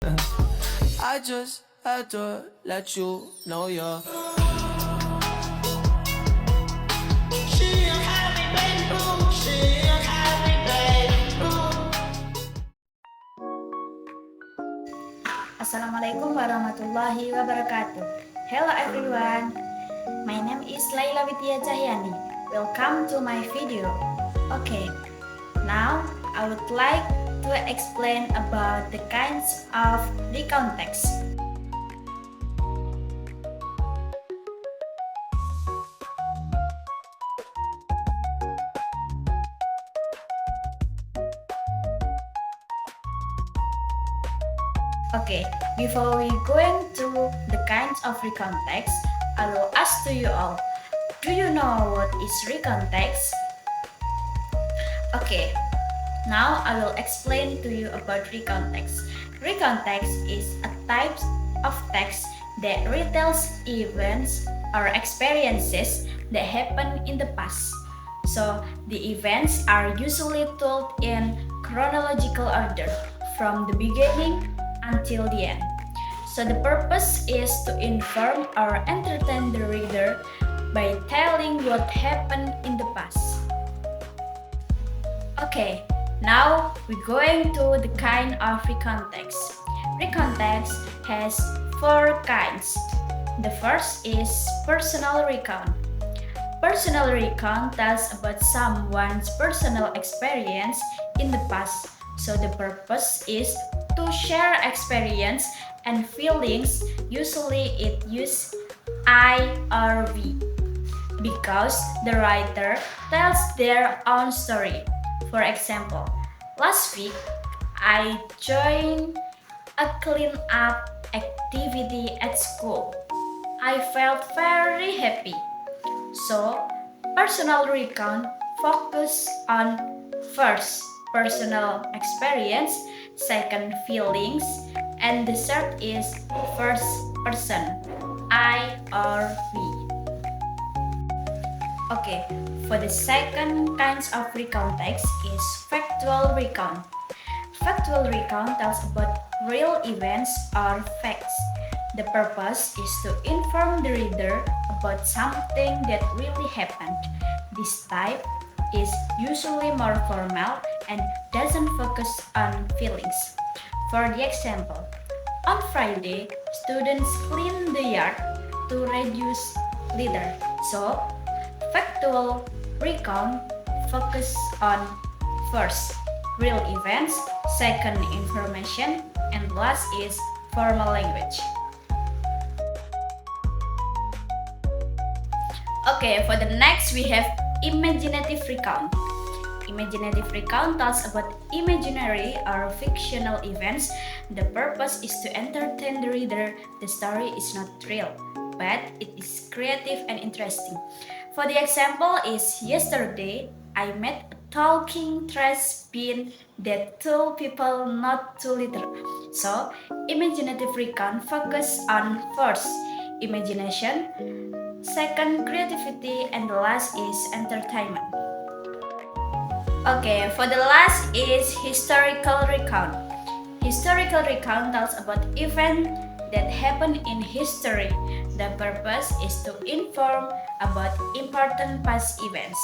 I just had to let you know you're. Assalamualaikum warahmatullahi wabarakatuh. Hello everyone, my name is Laila Widya Cahyani. Welcome to my video. Okay, now I would like to explain about the kinds of recount text. Okay, before we go into the kinds of recount text, I will ask to you all, do you know what is recount text? Okay, now I will explain to you about recount text. Recount text is a type of text that retells events or experiences that happened in the past. So the events are usually told in chronological order from the beginning until the end. So the purpose is to inform or entertain the reader by telling what happened in the past. Okay, now we're going to the kind of recount text. Recount text has four kinds. The first is personal recount. Personal recount tells about someone's personal experience in the past. So the purpose is to share experience and feelings. Usually it uses I or we because the writer tells their own story. For example, last week I joined a clean-up activity at school. I felt very happy. So, personal recount focus on first, personal experience, second, feelings, and the third is first person, I or we. Okay, for the second kinds of recount text is factual recount. Factual recount tells about real events or facts. The purpose is to inform the reader about something that really happened. This type is usually more formal and doesn't focus on feelings. For the example, on Friday, students cleaned the yard to reduce litter. So, factual recount focus on first, real events, second, information, and last is formal language. Okay, for the next we have imaginative recount. Imaginative recount tells about imaginary or fictional events. The purpose is to entertain the reader. The story is not real, but it is creative and interesting. For the example is yesterday I met a talking trash bin that told people not to litter. So, imaginative recount focus on first, imagination, second, creativity, and the last is entertainment. Okay, for the last is historical recount. Historical recount tells about events that happened in history. The purpose is to inform about important past events.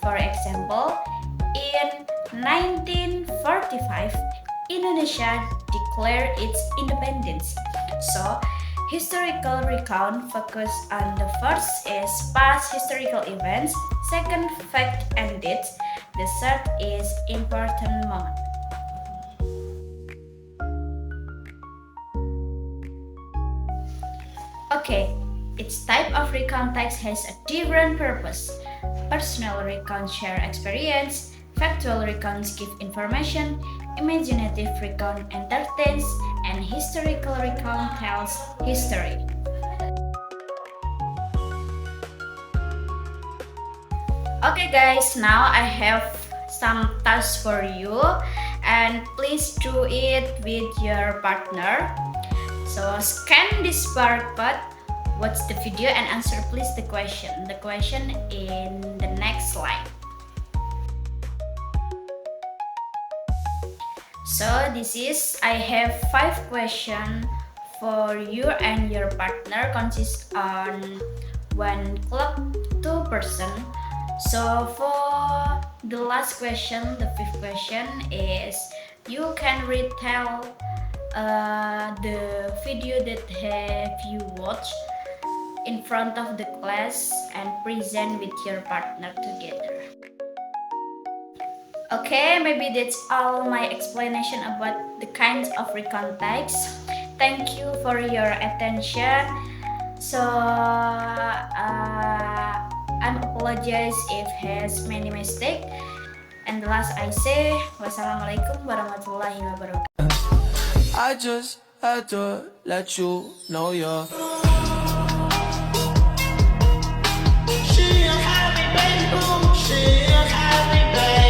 For example, in 1945, Indonesia declared its independence. So, historical recount focus on the first is past historical events, second fact and dates, the third is important moment. Okay, each type of recount text has a different purpose. Personal recount share experience, factual recounts give information, imaginative recount entertains, and historical recount tells history. Okay guys, now I have some tasks for you and please do it with your partner. So scan this barcode, watch the video and answer please the question. The question in the next slide. So I have 5 questions for you and your partner consist on 1 club 2 person. So for the last question, the 5th question is you can retell the video that have you watched in front of the class and present with your partner together. Okay, maybe that's all my explanation about the kinds of recontext. Thank you for your attention. So I'm apologize if has many mistake. And the last I say, wassalamualaikum warahmatullahi wabarakatuh. I just had to let you know you're. She a happy baby, she a happy baby.